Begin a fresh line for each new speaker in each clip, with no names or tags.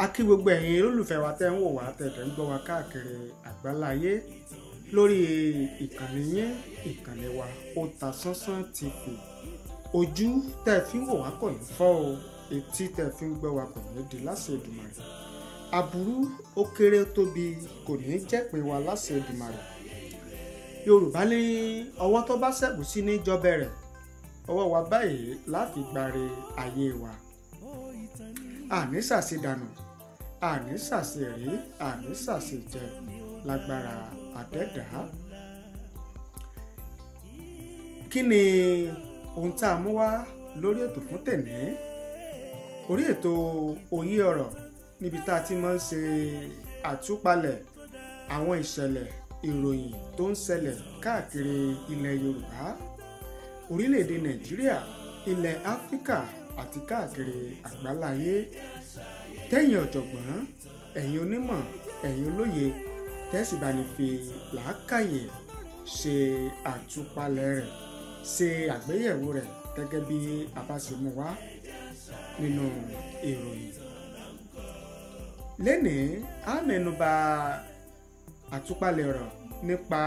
A kí gbogbo ẹ̀yin olólùfẹ́ wa tẹ́ ń wò wá tẹ̀tẹ̀ ń gbọ́ wa káàkiri àgbáláyé lórí ìkànnì yín ìkànnì wa Otasansan TV. Ojú tẹ́ fi ń wò wá kò ní fọ́ o, etí tẹ́ fi ń gbọ́ wa kò ní di láṣẹ Èdùmàrè. Aburú ó kéré tóbi kò ní jẹ́ pé wa láṣẹ Èdùmàrè. Yorùbá ní ọwọ́ tó bá ṣẹ́gun sí ní jọbẹ̀rẹ̀, ọwọ́ wa báyìí láti gbàre ayé wa. Àní ṣàṣedànù, àní ṣàṣerí, àní ṣàṣejẹ lágbára àdẹ́dàá. Kí ni ohun tá a mú wá lórí ètò fún tèmi? Orí ètò Òye Ọ̀rọ̀ níbi tá a ti máa ń ṣe àtúpalẹ̀ àwọn ìṣẹ̀lẹ̀ ìròyìn tó ń ṣẹlẹ̀ káàkiri ilẹ̀ Yorùbá, orílẹ̀-èdè Nàìjíríà, ilẹ̀ Áfíríkà àti káàkiri àgbáláyé. Tẹ́yin ọ̀jọ̀gbọ́n, ẹ̀yin onímọ̀, ẹ̀yin olóye tẹ́sí bá ní fi làákàyè ṣe àtúpalẹ̀ rẹ̀, ṣe àgbéyẹ̀wò rẹ̀ gẹ́gẹ́ bí a bá ṣe mú wá nínú ìròyìn. Lénìí a mẹ́nubà àtúpalẹ̀ ọ̀rọ̀ nípa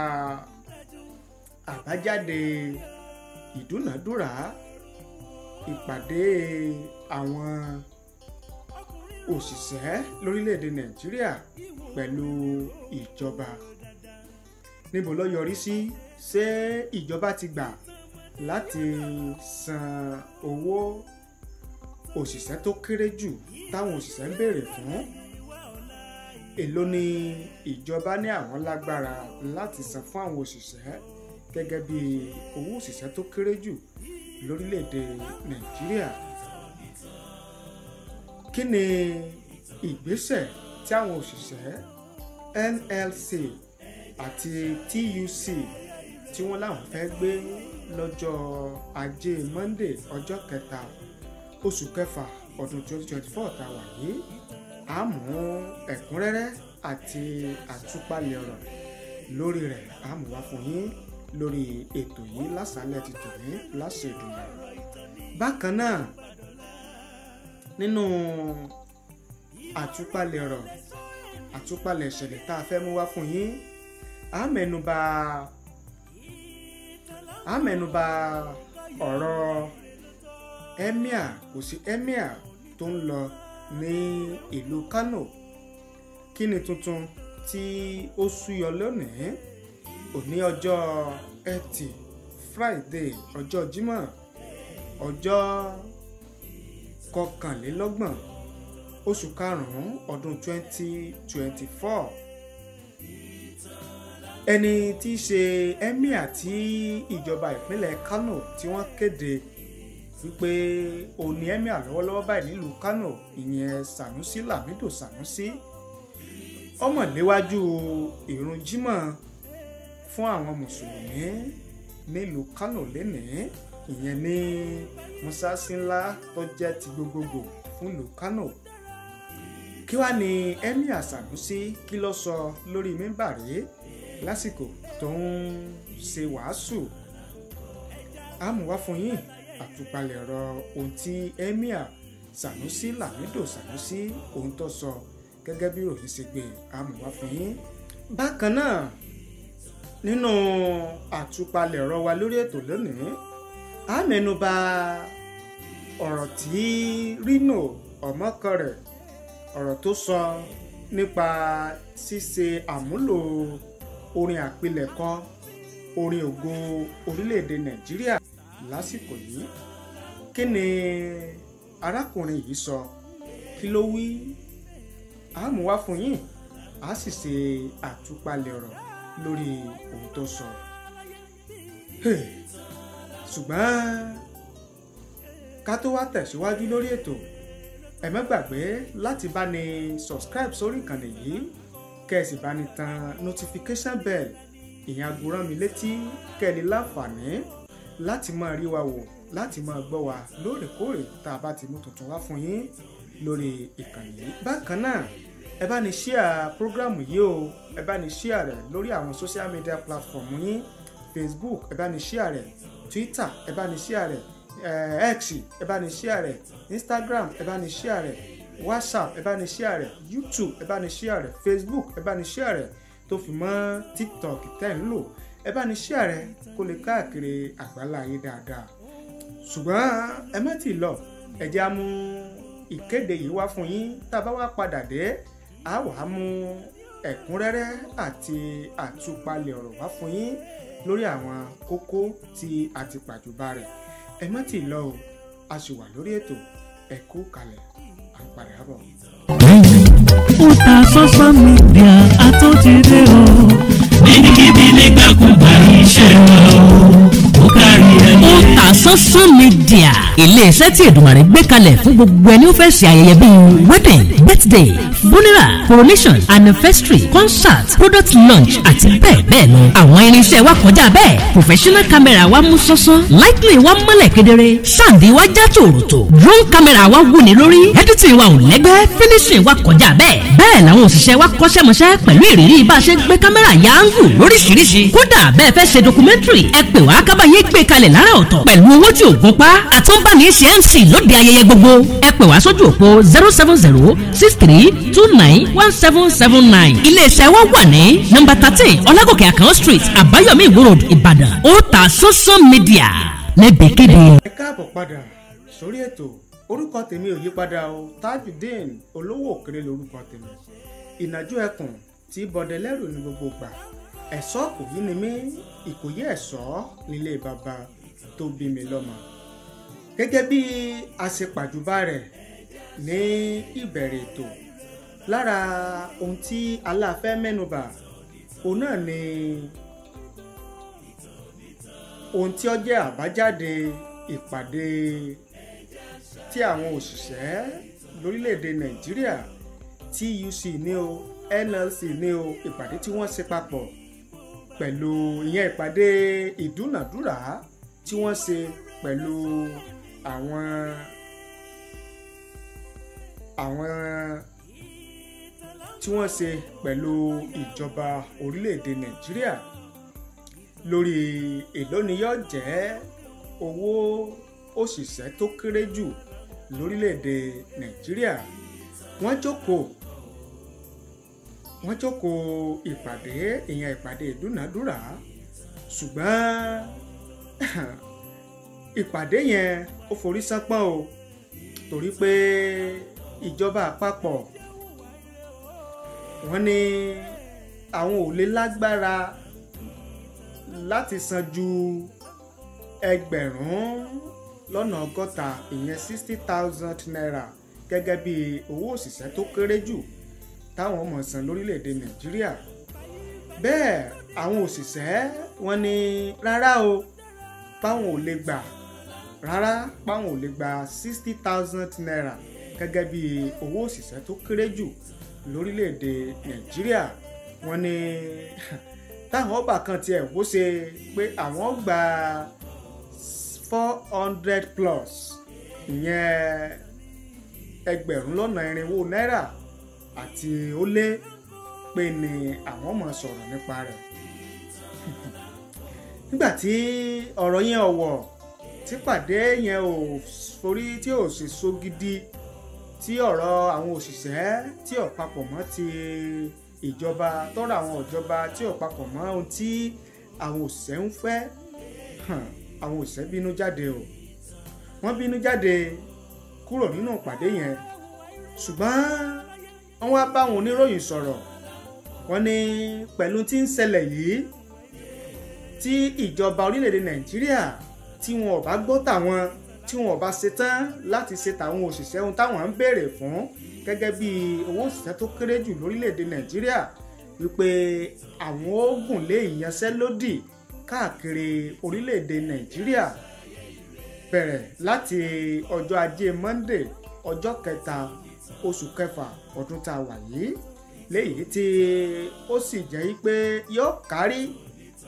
àbájáde ìdúnàdúrà ìpàdé àwọn òṣìṣẹ́ lórílẹ̀‐èdè Nàìjíríà pẹ̀lú ìjọba. Níbo ló yọrí sí? Ṣé ìjọba ti gbà láti san owó òṣìṣẹ́ tó kéré jù táwọn òṣìṣẹ́ ń béèrè fún? Èló ni ìjọba ní àwọn lágbára láti san fún àwọn òṣìṣẹ́ gẹ́gẹ́ bí owó òṣìṣẹ́ tó kéré jù lórílẹ̀‐èdè Nàìjíríà? Kí ni ìgbésẹ̀ tí àwọn òṣìṣẹ́ NLC àti TUC tí wọ́n láwọn fẹ́ gbé lọ́jọ́ Ajé Monday ọjọ́ 3 oṣù kẹfà ọdún 2024 tá a wà yìí? A mú ẹ̀kúnrẹ́rẹ́ àti àtúpalẹ̀ ọ̀rọ̀ lórí rẹ̀ a mú wá fún yín lórí ètò yìí lásàálẹ̀ ti tòní láṣẹ Èdùmàrè. Bákan náà nínú àtúpalẹ̀ ọ̀rọ̀, àtúpalẹ̀ ìṣẹ̀lẹ̀ tá a fẹ́ mú wá fún yín, a mẹ́nubà ọ̀rọ̀ emir, kò sí emir tó ń lọ ní ìlú Kano. Kí ni tuntun tí ó súyọ lónìí? Òní ọjọ́ Ẹtì Friday, ọjọ́ Jímọ̀, ọjọ́ 29 oṣù karùn-ún ọdún 2024. Ẹni tí í ṣe emir tí ìjọba ìpínlẹ̀ Kano tí wọ́n kéde wípé òun ni emir lọ́wọ́lọ́wọ́ báyìí nílùú Kano, ìyẹn Sanusi Lamido Sanusi, ọmọ léwájú ìrun Jímọ̀ fún àwọn mùsùlùmí nílùú Kano lénìí, ìyẹn ní mọ́sáàsì ńlá tó jẹ́ ti gbogbogbò fún ìlú Kano. Kí wá ní emir Sanusi kí ló sọ lórí mímbàrí lásìkò tó ń ṣe wàásù? A mú wá fún yín àtúpalẹ̀ ọ̀rọ̀ ohun tí emir Sanusi Lamido Sanusi ohun tó sọ gẹ́gẹ́ bí ìròyìn ṣe gbé, a mú wá fún yín. Bákan náà nínú àtúpalẹ̀ ọ̀rọ̀ wa lórí ètò lónìí, a mẹ́nubà ọ̀rọ̀ tí Rino Omokore, ọ̀rọ̀ tó sọ nípa ṣíṣe àmúlò orin àpilẹ̀kọ, orin ògo orílẹ̀-èdè Nàìjíríà lásìkò yìí. Kí ni arákùnrin yìí sọ? Kí ló wí? A mú wá fún yín, a sì ṣe àtúpalẹ̀ ọ̀rọ̀ lórí ohun tó sọ. Ṣùgbọ́n ká tó wá tẹ̀síwájú lórí ètò, ẹ má gbàgbé láti bá ní subscribe sórí ìkànnì yìí, kẹ́ẹ̀sì bá ní tan notification bell, ìyẹn aago rán mi létí, kẹ́ẹ̀lì láǹfààní láti máa rí wa wò, láti máa gbọ́ wa lóòrèkóòrè tá a bá ti mú tuntun wá fún yín lórí ìkànnì yìí. Bákan náà ẹ bá ní share program yìí o, ẹ bá ní share rẹ̀ lórí àwọn social media platform yín, Facebook ẹ bá ní share rẹ̀, Twitter ẹ bá ní share rẹ̀, X ẹ bá ní share rẹ̀, Instagram ẹ bá ní share rẹ̀, WhatsApp ẹ bá ní share rẹ̀, YouTube ẹ bá ní share rẹ̀, Facebook ẹ bá ní share rẹ̀, tó fi mọ́ TikTok tẹ́ ń lò ẹ bá ní share rẹ̀ kó lè káàkiri àgbáláyé dáadáa. Ṣùgbọ́n ẹ má ti lọ, ẹ jẹ́ á mú ìkéde yìí wá fún yín. Tá a bá wá padà dé, a wá mú ẹ̀kúnrẹ́rẹ́ àti àtúpalẹ̀ ọ̀rọ̀ wá fún yín lórí àwọn kókó tí a ti pàjùbà rẹ̀. Ẹ má ti lọ o, a sì wà lórí ètò, ẹ kú kalẹ̀, à ń padà bọ̀.
Otasansan Media àtúntìdé o. Níbikíbi nígbàkúgbà iṣẹ́ wa ó kárí ẹni. Otasansan Media, ilé-iṣẹ́ tí Èdùmàrè gbé kalẹ̀ fún gbogbo ẹni ó fẹ́ ṣe ayẹyẹ bíi wedding, birthday, funeral, coronation, anniversary, concert, product launch àti bẹ́ẹ̀ bẹ́ẹ̀ lọ. Àwọn irinṣẹ́ wa kọjá bẹ́ẹ̀. Professional camera wa mú sọ́sọ́, lighting wa mọ́lẹ̀ kedere, sound wa já tòròtò, drone camera wa wúni lórí, editing wa ò lẹ́gbẹ́, finishing wa kọjá bẹ́ẹ̀. Bẹ́ẹ̀ làwọn òṣìṣẹ́ wa kọ́ṣẹ́mọṣẹ́ pẹ̀lú ìrírí bá a ṣe gbé kámẹ́rà ya áńgù lóríṣiríṣi. Kódà bẹ́ẹ̀ fẹ́ ṣe documentary, ẹ pè wá kábàáyé gbé kalẹ̀ lára ọ̀tọ̀ pẹ̀lú owó tí ò gún pa. Àtúnbáni ṣe MC lóde ayẹyẹ gbogbo. Ẹ pè wá sójú òpó 07063291779. Iléeṣẹ́ wa wà ní nọ́mbà 13 Ọlágòkè Àkànó Street, Àbáyọ̀mí Ìwó Road, Ìbàdàn. Otasansan Media lẹ́bẹ̀ẹ́kéde.
Ẹ káàbọ̀ padà sórí ètò. Orúkọ tèmi ò yí padà o, Tajudeen Olówó Òkèrè lórúkọ tèmi. Ìnàjú ẹkùn tí bọdẹ lẹ́rù ní gbogbo gbà. Ẹ̀ṣọ́ kò yí ni mí, Ìkòyí ẹ̀ṣọ́ nílé bàbá tó bí mi lọ́mọ. Gẹ́gẹ́ bí a ṣe pàjùbà rẹ̀ ní ìbẹ̀rẹ̀ ètò, lára ohun tí aláfẹ́ mẹ́nubà òun náà ni ohun tí ó jẹ́ àbájáde ìpàdé tí àwọn òṣìṣẹ́ lórílẹ̀‐èdè Nàìjíríà TUC ní o, NLC ní o, ìpàdé tí wọ́n ṣe papọ̀ pẹ̀lú ìyẹn ìpàdé ìdúnàdúrà tí wọ́n ṣe pẹ̀lú àwọn tí wọ́n ṣe pẹ̀lú ìjọba orílẹ̀‐èdè Nàìjíríà lórí èló ni yóò jẹ́ owó òṣìṣẹ́ tó kéré jù lórílẹ̀‐èdè Nàìjíríà. Wọ́n jókòó ìpàdé, ìyẹn ìpàdé ìdúnàdúrà, ṣùgbọ́n ìpàdé yẹn ó forí sánpọ́n o, torí pé ìjọba àpapọ̀ wọ́n ní àwọn ò lè lágbára láti san ju $1,060,000 ìyẹn 60,000 naira gẹ́gẹ́ bí owó òṣìṣẹ́ tó kéré jù táwọn ọmọ san lórílẹ̀‐èdè Nàìjíríà. Bẹ́ẹ̀ àwọn òṣìṣẹ́ wọ́n ní rárá o, páwọn ò lè gbà rárá, páwọn ò lè gba 60,000 naira gẹ́gẹ́ bí owó òṣìṣẹ́ tó kéré jù lórílẹ̀‐èdè Nàìjíríà. Wọ́n ní táwọn ọba kan tiẹ̀ wó ṣe pé àwọn gba 400 plus ìyẹn $400 náírà àti ó lé pé ni àwọn máa sọ̀rọ̀ nípa rẹ̀. Nígbà tí ọ̀rọ̀ yẹn ọ̀wọ̀ tí pàdé yẹn ò forí tí ò sì so gidi, tí ọ̀rọ̀ àwọn òṣìṣẹ́ tí ò papọ̀ mọ́ ti ìjọba, tọ́rọ̀ àwọn ìjọba tí ò papọ̀ mọ́ ohun tí àwọn òṣìṣẹ́ ń fẹ́, àwọn òṣìṣẹ́ bínú jáde o. Wọ́n bínú jáde kúrò nínú ìpàdé yẹn, ṣùgbọ́n wọ́n wá bá àwọn oníròyìn sọ̀rọ̀. Wọ́n ní pẹ̀lú tí ń ṣẹlẹ̀ yìí, tí ìjọba orílẹ̀-èdè Nàìjíríà tí wọn ò bá gbọ́ tàwọn, tí wọn ò bá ṣetán láti ṣe tàwọn òṣìṣẹ́ ohun táwọn ń béèrè fún gẹ́gẹ́ bí owó òṣìṣẹ́ tó kéré jù lórílẹ̀-èdè Nàìjíríà, wípé àwọn ó gùn lé ìyanṣẹ́lódì káàkiri orílẹ̀-èdè Nàìjíríà bẹ̀rẹ̀ láti ọjọ́ Ajé Monday ọjọ́ 3 oṣù kẹfà ọdún tá a wà yìí, léyìí tí ó sì jẹ́ pé yóò kárí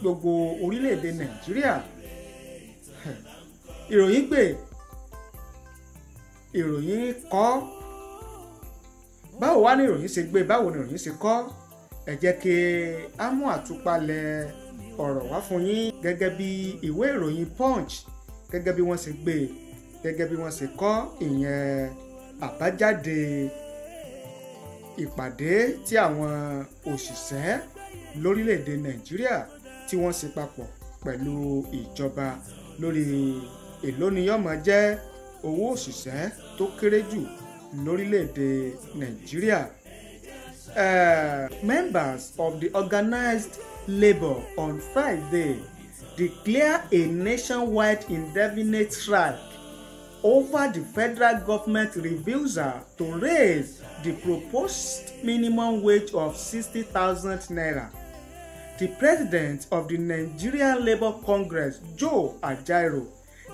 gbogbo orílẹ̀-èdè Nàìjíríà. Ìròyìn gbé, ìròyìn kọ́. Báwo wá ní ìròyìn ṣe gbé, báwo ni ìròyìn ṣe kọ́? Ẹ jẹ́ kí a mú àtúpalẹ̀ ọ̀rọ̀ wá fún yín gẹ́gẹ́ bí ìwé ìròyìn Punch gẹ́gẹ́ bí wọ́n ṣe gbé, gẹ́gẹ́ bí wọ́n ṣe kọ́ ìyẹn àbájáde ìpàdé tí àwọn òṣìṣẹ́ lórílẹ̀‐èdè Nàìjíríà tí wọ́n ṣe papọ̀ pẹ̀lú ìjọba lórí èló ni yó máa jẹ́ owó òṣìṣẹ́ tó kéré jù lórílẹ̀‐èdè Nàìjíríà. Members of the organized labour on Friday declare a nationwide indefinite strike over the federal government refusal to raise the proposed minimum wage of 60,000 naira. The president of the Nigerian Labour Congress, Joe Ajaero,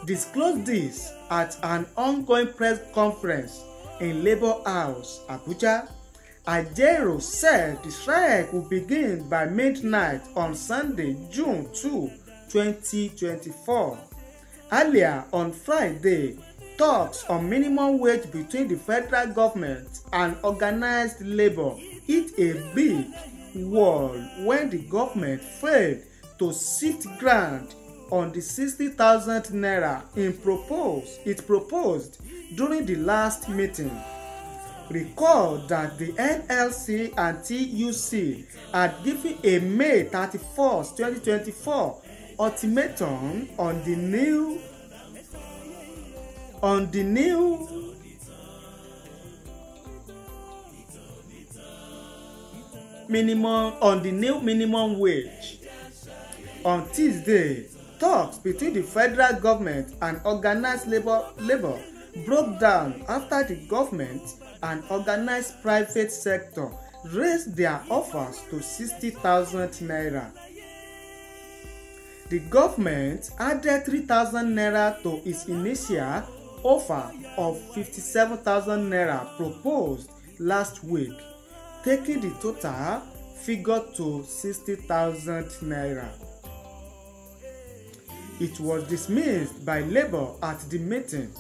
disclosed this at an ongoing press conference in Labour House, Abuja. Ajaero said the strike will begin by midnight on Sunday, June 2, 2024. Earlier on Friday, talks on minimum wage between the federal government and organized labour hit a big wall when the government failed to shift ground on the 60,000 naira it proposed during the last meeting. Recall that the NLC and TUC had given a May 31, 2024 ultimatum on the new minimum wage. On Tuesday, talks between the federal government and organized labor broke down after the government and organized private sector raised their offers to 60,000 naira. The government added 3,000 naira to its initial offer of 57,000 naira proposed last week, taking the total figure to 60,000 naira. It was dismissed by Labour at the meeting.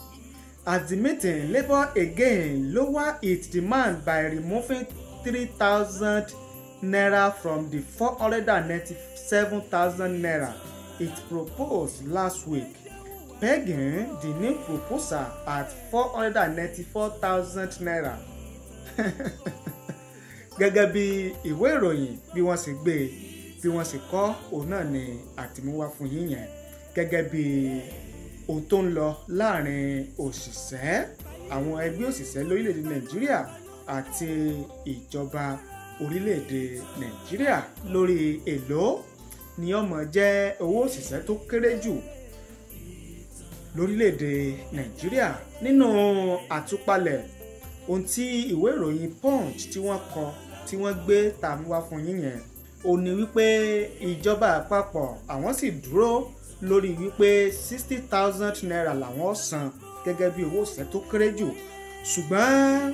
At the meeting, Labour again lowered its demand by removing 3,000 naira from the 497,000 naira it proposed last week, pegging the new proposal at 494,000 naira. Gẹ́gẹ́ bí ìwé ìròyìn bí wọ́n ṣe gbé bí wọ́n ṣe kọ òun náà ni àtìmúwá fún yín yẹn gẹ́gẹ́ bí ohun tó ń lọ láàrin òṣìṣẹ́ àwọn ẹgbẹ́ òṣìṣẹ́ lórílẹ̀‐èdè Nàìjíríà àti ìjọba orílẹ̀‐èdè Nàìjíríà lórí èló ni ó máa jẹ́ owó òṣìṣẹ́ tó kéré jù lórílẹ̀‐èdè Nàìjíríà. Nínú àtúpalẹ̀ ohun tí ìwé ìròyìn Punch tí wọ́n kọ tí wọ́n gbé tàmúwá fún yín yẹn ó ní wípé ìjọba àpapọ̀ àwọn sì dúró lórí wípé 60,000 naira làwọn san gẹ́gẹ́ bí owó òṣìṣẹ́ tó kéré jù, ṣùgbọ́n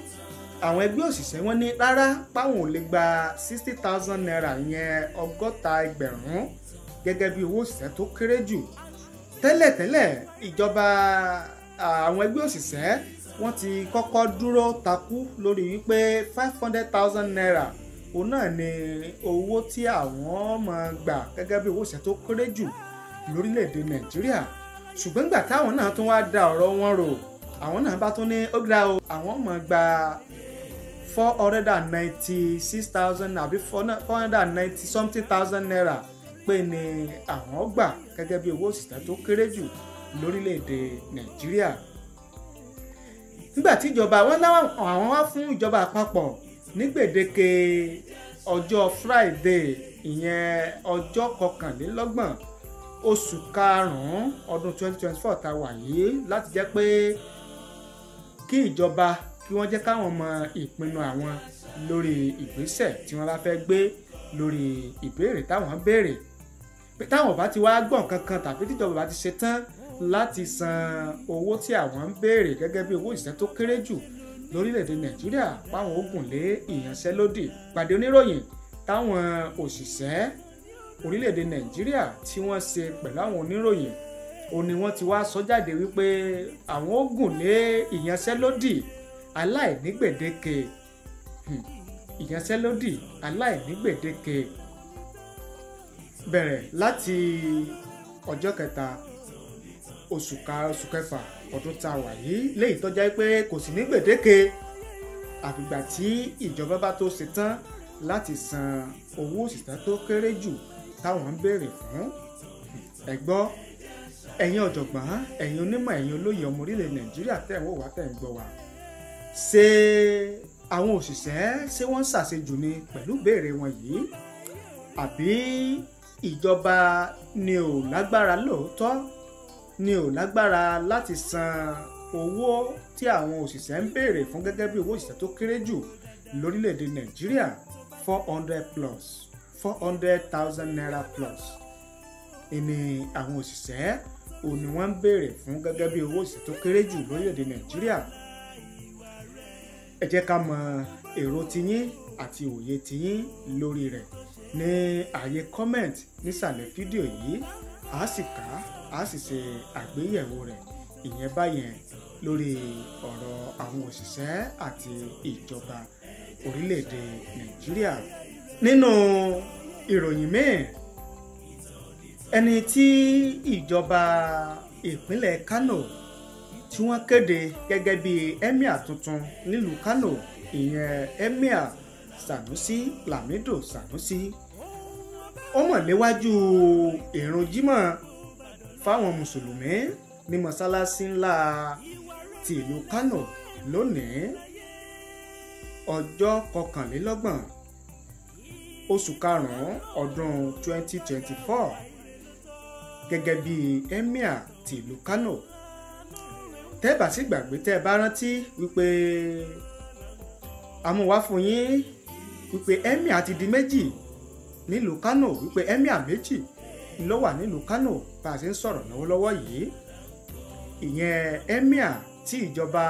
àwọn ẹgbẹ́ òṣìṣẹ́ wọn ní rárá páwọn ò lè gba 60,000 naira yẹn 60,000 gẹ́gẹ́ bí owó òṣìṣẹ́ tó kéré jù. Tẹ́lẹ̀tẹ́lẹ̀ ìjọba àwọn ẹgbẹ́ òṣìṣẹ́ wọ́n ti kọ́kọ́ dúró takú lórí wípé 500,000 naira òun náà ni owó tí àwọn máa gbà gẹ́gẹ́ bí owó òṣìṣẹ́ tó kéré jù lórílẹ̀‐èdè Nàìjíríà, ṣùgbọ́n nígbà táwọn náà tún wá da ọ̀rọ̀ wọn rò àwọn náà bá tún ní ó gbà o àwọn máa gba 496,000 àbí 490 something thousand naira pé ni àwọn gbà gẹ́gẹ́ bí owó òṣìṣẹ́ tó kéré jù lórílẹ̀‐èdè Nàìjíríà. Nígbà tí ìjọba wọn láwọn àwọn wá fún ìjọba àpapọ̀ ní gbèdéke ọjọ́ Friday ìyẹn ọjọ́ 29 oṣù karùn-ún ọdún 2024 tá a wà yìí láti jẹ́ pé kí ìjọba kí wọ́n jẹ́ káwọn mọ ìpinnu àwọn lórí ìgbésẹ̀ tí wọ́n bá fẹ́ gbé lórí ìbéèrè táwọn béèrè pé táwọn bá ti wá gbọ̀n kankan tàbí tíjọba bá ti ṣe tán láti san owó tí àwọn ń béèrè gẹ́gẹ́ bí owó ìṣẹ́ tó kéré jù lórílẹ̀‐èdè Nàìjíríà páwọn ogun lé ìyanṣẹ́lódì. Pàdé oníròyìn táwọn òṣìṣẹ́ orílẹ̀‐èdè Nàìjíríà tí wọ́n ṣe pẹ̀lú àwọn oníròyìn ó ní wọ́n ti wá sọ jáde wípé àwọn ogun lé ìyanṣẹ́lódì aláìnígbèdéke ìyanṣẹ́lódì aláìnígbèdéke bẹ̀rẹ̀ láti ọjọ́ 3 oṣù kẹfà ọdún tá a wà yìí léyìí tó jẹ́ pé kò sí ní gbèdéke àfìgbà tí ìjọba bá tó ṣe tán láti san owó òṣìṣẹ́ tó kéré jù táwọn ń béèrè fún. ẹ gbọ́ ẹ̀yin ọ̀jọ̀gbọ́n, ẹ̀yin onímọ̀, ẹ̀yin olóyè ọmọ orílẹ̀ Nàìjíríà tẹ̀ ń wò wá tẹ̀ ń gbọ́ wa, ṣé àwọn òṣìṣẹ́ ṣé wọ́n ń ṣàṣejù ni pẹ̀lú béèrè wọn yìí, àbí ìjọba ni ò lágbára lóòótọ́, ni ò lágbára láti san owó tí àwọn òṣìṣẹ́ ń béèrè fún gẹ́gẹ́ bí owó òṣìṣẹ́ tó kéré jù lórílẹ̀‐èdè Nàìjíríà 400,000 naira plus ìní àwọn òṣìṣẹ́ òun ni wọ́n ń béèrè fún gẹ́gẹ́ bí owó òṣìṣẹ́ tó kéré jù lórílẹ̀‐èdè Nàìjíríà. ẹ jẹ́ ká mọ èrò tiyín àti òye tiyín lórí rẹ̀ ní ààyè comment nísàlẹ̀ fídíò yìí, a sì kà á sì ṣe àgbéyẹ̀wò rẹ̀ ìyẹn báyẹn lórí ọ̀rọ̀ àwọn òṣìṣẹ́ àti ìjọba orílẹ̀-èdè Nàìjíríà. Nínú ìròyìn míì, ẹni tí ìjọba ìpínlẹ̀ Kano tí wọ́n kéde gẹ́gẹ́ bí emir tuntun nílùú Kano, ìyẹn Emir Sanusi Lamido Sanusi, ó mọ̀ léwájú ìrun jímọ̀ fáwọn mùsùlùmí ní mọ́sálásí ńlá ti ìlú Kano lónìí ọjọ́ 21 oṣù karùn-ún ọdún 2024 gẹ́gẹ́ bí emir ti ìlú Kano. tẹ́ bá sì gbàgbé, tẹ́ bá rántí wípé amúwá fún yín wípé emir ti di méjì nílùú Kano, wípé emir méjì ló wà nílùú Kano bá a ṣe ń sọ̀rọ̀ lọ́wọ́lọ́wọ́ yìí. ìyẹn emir tí ìjọba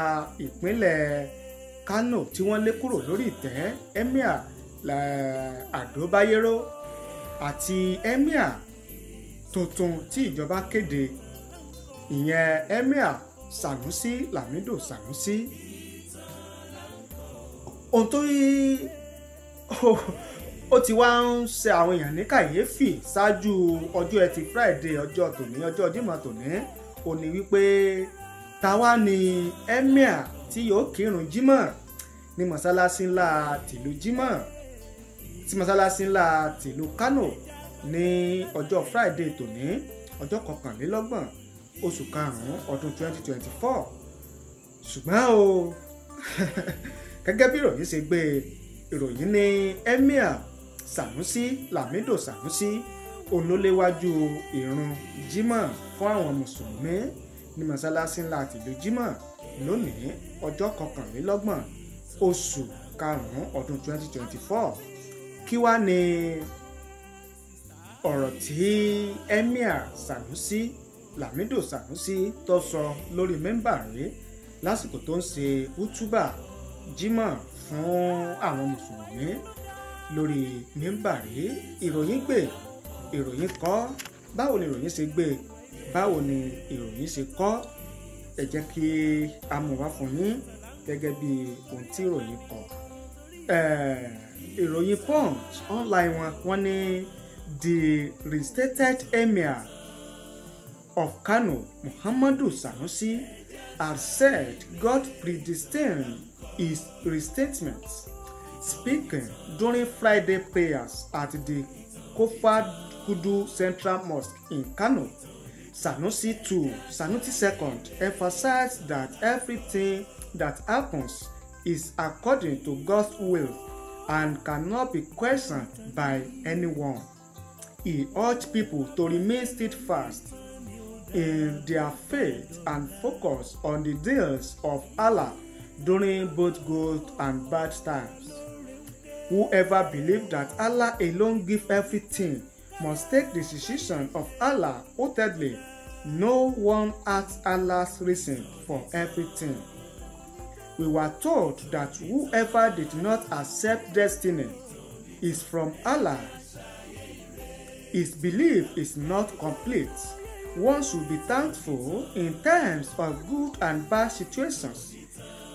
ìpínlẹ̀ Kano tí wọ́n lé kúrò lórí ìtẹ́, emir Ado Bayero, àti emir tuntun tí ìjọba kéde, ìyẹn emir Sanusi Lamido Sanusi. ohun tó yí ó ti wá ń ṣe àwọn èèyàn ní kàyéfì ṣáájú ọjọ́ ẹtì Friday, ọjọ́ tòní, ọjọ́ Jímọ̀ tòní, ó ní wípé táwa ni emir tí yóò kírun jímọ̀ ní mọ́sálásí ńlá tìlú jímọ̀ tí mọ́sálásí ńlá tìlú Kano ní ọjọ́ Friday tòní, ọjọ́ 21 oṣù karùn-ún ọdún 2024. ṣùgbọ́n o gẹ́gẹ́ bí ìròyìn ṣe gbé, ìròyìn ní emir Sanusi Lamido Sanusi olóléwájú ìrun jímọ̀ fún àwọn mùsùlùmí ní mọ́sálásí ńlá tìlú jímọ̀ lónìí ọjọ́ 21 oṣù karùn-ún ọdún 2024. kí wá ní ọ̀rọ̀ tí emir Sanusi Lamido Sanusi tó sọ lórí mẹ́mbàrí lásìkò tó ń ṣe útúbà jímọ̀ fún àwọn mùsùlùmí lórí mẹ́mbàrí? ìròyìn gbé, ìròyìn kọ, báwo ni ìròyìn ṣe gbé, báwo ni ìròyìn ṣe kọ? ẹ jẹ́ kí a mú wá fún yín gẹ́gẹ́ bí ohun tí ìròyìn kọ. ìròyìn Punch online wọ́n ní the restated emir of Kano, Muhammadu Sanusi, has said God predestined his restatement. Speaking during Friday prayers at the Kofar Kudu Central Mosque in Kano, Sanusi II emphasized that everything that happens is according to God's will and cannot be questioned by anyone. He urged people to remain steadfast in their faith and focus on the deeds of Allah during both good and bad times. Whoever believes that Allah alone gives everything must take the decision of Allah wholeheartedly. No one asks Allah's reason for everything. We were told that whoever did not accept destiny is from Allah. His belief is not complete. One should be thankful in times of good and bad situations.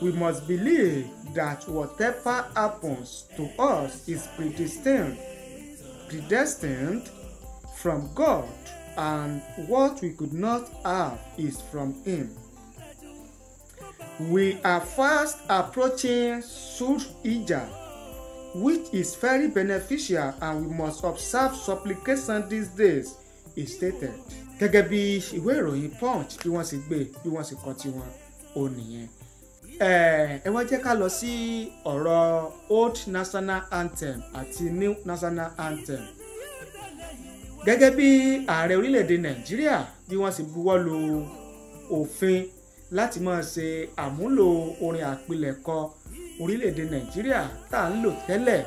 We must believe that whatever happens to us is predestined from God, and what we could not have is from Him. We are fast approaching Dhul-Hijjah, which is very beneficial and we must observe supplication these days, he stated. Gẹ́gẹ́ bí ìwé ìròyìn Punch bí wọ́n sì gbé bí wọ́n sì kọ tiwọn ó nìyẹn. Ẹ wá jẹ́ ká lọ sí ọ̀rọ̀ Old National Anthem àti New National Anthem. Gẹ́gẹ́ bí ààrẹ orílẹ̀-èdè Nàìjíríà bí wọ́n sì buwọ́ lu òfin láti máa ṣe àmúlò orin àpilẹ̀kọ orílẹ̀-èdè Nàìjíríà tá à ń lò tẹ́lẹ̀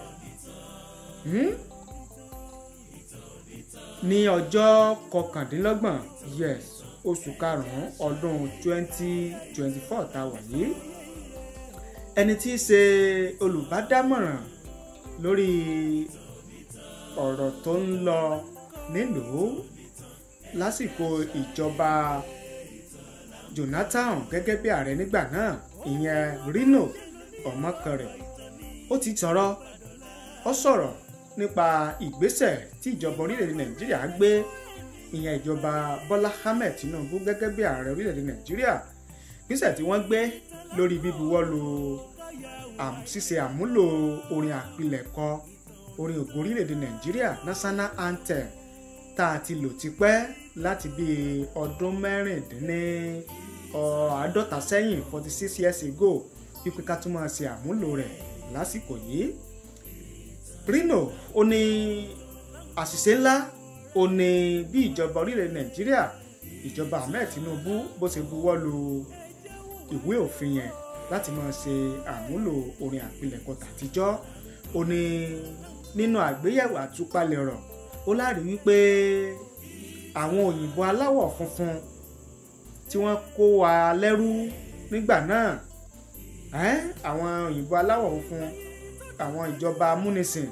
ní ọjọ́ kọkàndínlọ́gbọ̀n oṣù karùn-ún ọdún 2024 tá a wà yìí. Ẹni tí í ṣe olùbádámọ̀ràn lórí ọ̀rọ̀ tó ń lọ nílùú lásìkò ìjọba Jonathan gẹ́gẹ́ bí ààrẹ nígbà náà, ìyẹn Rino Ọmọkọrẹ, ó ti sọ̀rọ̀ nípa ìgbésẹ̀ tí ìjọba orílẹ̀-èdè Nàìjíríà gbé, ìyẹn ìjọba Bọ́lá Ahmed Tinubu gẹ́gẹ́ bí ààrẹ orílẹ̀-èdè Nàìjíríà, ìgbésẹ̀ tí wọ́n gbé lórí bíbuwọ́lù ṣíṣe àmúlò orin àpilẹ̀kọ orin ògo orílẹ̀-èdè Nàìjíríà National Anthem tá a ti lò tipẹ́ láti bí ọdún 50 sẹ́yìn 46 years ago, wípé ká tún máa ṣe àmúlò rẹ̀ lásìkò yìí. Rino ó ní àṣìṣe ńlá ó ní bí ìjọba orílẹ̀-èdè Nàìjíríà ìjọba Ahmed Tinubu bó ṣe buwọ́ lu ìwé òfin yẹn láti máa ṣe àmúlò orin àpilẹ̀kọ tàtijọ́. Ó ní nínú àgbéyẹ̀wò àtúpalẹ̀ ọ̀rọ̀ ó lárí wípé àwọn òyìnbó aláwọ̀ funfun tí wọ́n kó wa lẹ́rú nígbà náà, àwọn òyìnbó aláwọ̀ funfun, àwọn ìjọba amúnisìn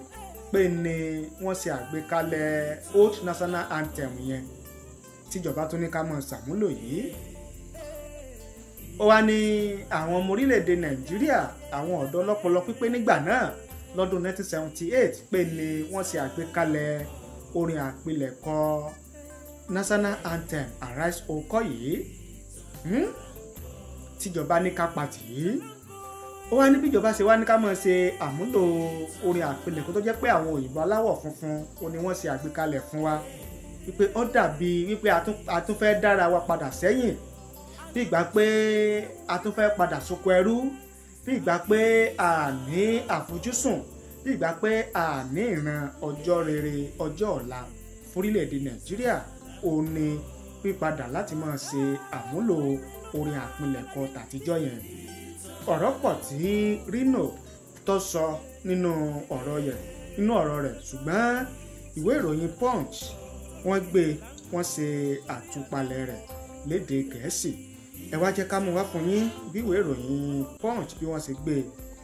pé ni wọ́n ṣe àgbékalẹ̀ Old National Anthem yẹn tíjọba tó ní ká mọ̀ ṣàmúlò yìí. Ó wá ní àwọn ọmọ orílẹ̀-èdè Nàìjíríà, àwọn ọ̀dọ́ ọlọ́pọlọ pípé nígbà náà lọ́dún 1978 pé ni wọ́n ṣe àgbékalẹ̀ orin àpilẹ̀kọ National Anthem Arise Oko yìí tíjọba ní ká pàtì yìí. Ó wá ní bíjọba ṣe wá ní ká máa ṣe àmúlò orin àpilẹ̀kọ tó jẹ́ pé àwọn òyìnbó aláwọ̀ funfun ó ní wọ́n ṣe àgbékalẹ̀ fún wa, wípé ó dàbí wípé a tún fẹ́ dára wa padà sẹ́yìn, bí ìgbà pé a tún fẹ́ padà sóko ẹrú, bí ìgbà pé a ní àfojúsùn, bí ìgbà pé a ní ìran ọjọ́ rere ọjọ́ ọ̀la fórílẹ̀-èdè Nàìjíríà. Ó ní pípadà láti máa ṣe àmúlò orin àpilẹ̀kọ tàtijọ́ yẹn. Ọ̀rọ̀ pọ̀ tí Rino tó sọ nínú ọ̀rọ̀ rẹ̀, ṣùgbọ́n ìwé ìròyìn Punch wọ́n gbé wọ́n ṣe àtúpalẹ̀ rẹ̀ lédè Gẹ̀ẹ́sì. Ẹ wá jẹ́ ká mú wá fún yín bí ìwé ìròyìn Punch bí wọ́n ṣe gbé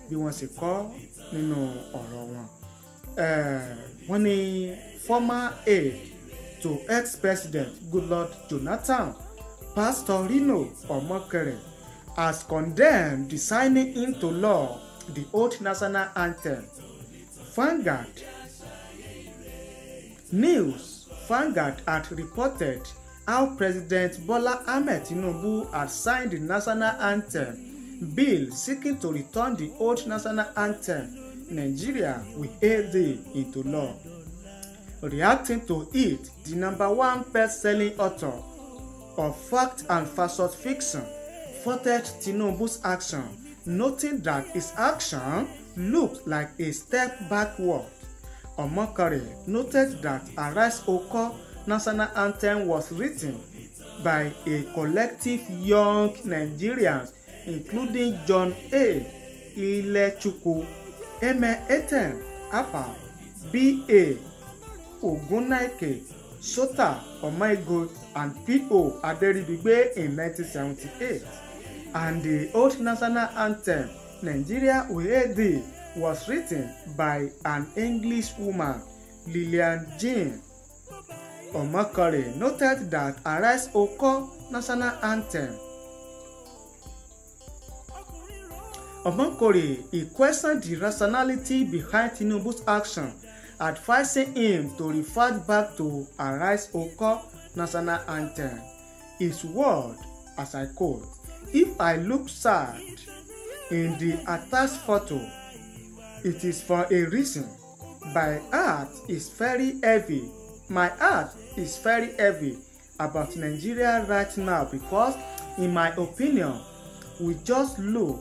bí wọ́n ṣe kọ nínú ọ̀rọ̀ wọn. Wọ́n ní former aide to ex-president Goodluck Jonathan, Pastor Rino Ọmọkọrẹ, has condemned the signing into law the Old National Anthem. Vanguard had reported how President Bola Ahmed Tinubu had signed the National Anthem bill seeking to return the Old National Anthem Nigeria We Hail Thee into law. Reacting to it, the #1 best-selling author of fact and falsehood fiction faulted Tinubu's action, noting that his action looked like a step backward. Ọmọkọrẹ noted that Arise Oko National Anthem was written by a collective young Nigerians including John A. Ilechukwu, Eme Etem Apa, B.A. Ogunnaike, Sota Omaigo, and P.O. Aderibigbe in 1978. And the Old National Anthem, Nigeria We Hail Thee, was written by an English woman, Lillian Jean. Ọmọkọrẹ noted that Arise Oko National Anthem. Ọmọkọrẹ, he questioned the rationality behind Tinubu's action, advising him to refer back to Arise Oko National Anthem. His word, as I quote, If I look sad in the attached photo, it is for a reason. My heart is very heavy. My heart is very heavy about Nigeria right now because, in my opinion, we just look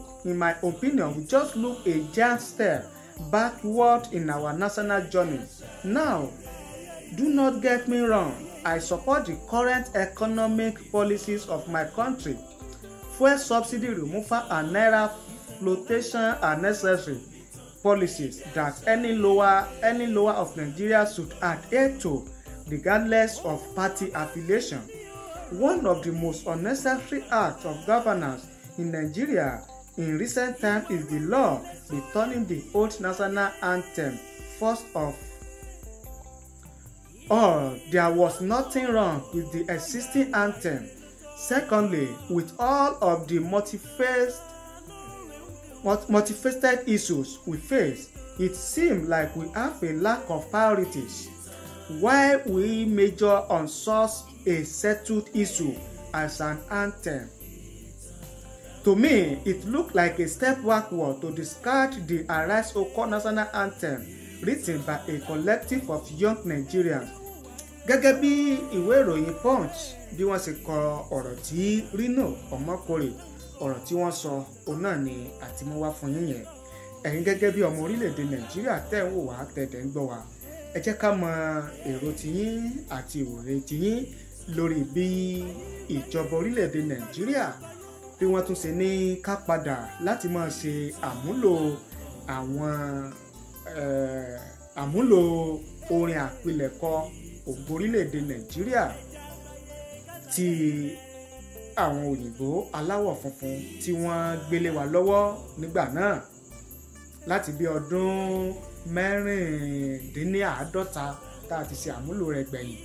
a giant step backward in our national journey. Now, do not get me wrong. I support the current economic policies of my country. Fuel subsidy removal and naira flotation are necessary policies that any lower of Nigeria should adhere to, regardless of party affiliation. One of the most unnecessary acts of governance in Nigeria in recent times is the law returning the old national anthem. First of all, there was nothing wrong with the existing anthem. Secondly, with all of the multifaceted issues we face, it seems like we have a lack of priorities. While we major on such a settled issue as an anthem, to me, it looked like a step backward to discard the Arise Oko national anthem written by a collective of young Nigerians. Gẹ́gẹ́ bí ìwé ìròyìn Punch bí wọ́n ṣe kọ ọ̀rọ̀ tí Rino Omokore ọ̀rọ̀ tí wọ́n sọ òun náà ni àtìmọ́wá fún yín yẹn. Ẹ̀yin gẹ́gẹ́ bí ọmọ orílẹ̀-èdè Nàìjíríà tẹ́ ń wò wá tẹ̀dẹ̀ ń gbọ́ wá, ẹ jẹ́ ká mọ èrò tiyín àti ìwòye tiyín lórí bí ìjọba orílẹ̀-èdè Nàìjíríà bí wọ́n tún ṣe ní ká padà láti máa ṣe àmúlò orin àpilẹ̀kọ ògo orílẹ̀-èdè Nàìjíríà tí àwọn òyìnbó aláwọ̀ funfun tí wọ́n gbélé wa lọ́wọ́ nígbà náà láti bí ọdún 56 tá a ti ṣe àmúlò rẹ̀ gbẹ̀yìn.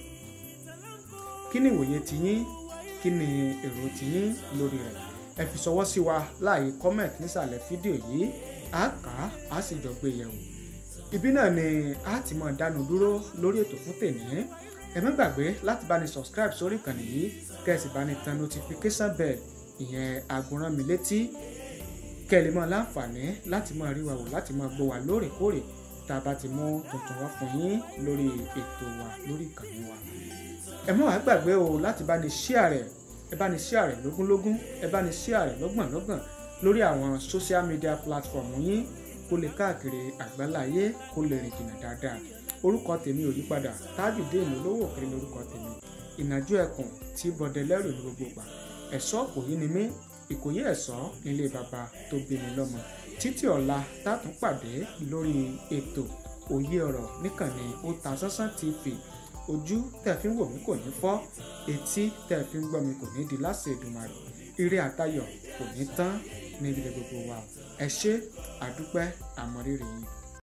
Kí ni ìwòye tiyín? Kí ni èrò tiyín lórí rẹ̀? Ẹ fi ṣọwọ́ sí wa láàyè comment nísàlẹ̀ fídíò yìí, a kà á sì jọ gbé yẹ̀wò. Ibi náà ni a ti máa dánu dúró lórí ètò fún tèmi. Ẹ má gbàgbé láti bá ní subscribe sórí ìkànnì yìí, kẹ́ ẹ sì bá ní tan notification bell, ìyẹn àgùnrán mi létí, kẹ́ ẹ lè máa láǹfààní láti máa rí wa wò, láti máa gbọ́ wa lóòrèkóòrè tá a bá ti mú tuntun wá fún yín lórí ètò wa lórí ìkànnì wa. Ẹ má wá gbàgbé o láti bá ní share rẹ̀, ẹ bá ní share rẹ̀ lógúnlógún, ẹ bá ní share rẹ̀ lọ́gbọ̀nlọ́gbọ̀n lórí àwọn social media platform yín kó lè káàkiri àgbáláyé, kó lè rìn jìnnà dáadáa. Orúkọ tèmi ò yípadà, Tajudeen Olówó Òkèrè lórúkọ tèmi. Ìnàjú ẹkùn tí bọdẹ lẹ́rù ní gbogbo ìgbà. Ẹ̀ṣọ́ Ìkòyí ni mí, Ìkòyí ẹ̀ṣọ́ nílé bàbá tó bí mi lọ́mọ. Títí ọ̀la tátún pàdé lórí ètò Òye Ọ̀rọ̀ níkànnì Otasansan TV. Ojú tẹ́ fi ń wò mí kò ní fọ́, etí tẹ́ fi ń gbọ́ mi kò ní di láṣẹ Èdùmàrè. Ire àtayọ̀ kò ní tán níbi gbogbo wa. Ẹ ṣé, àdúpẹ́, àmọ̀rírì yín.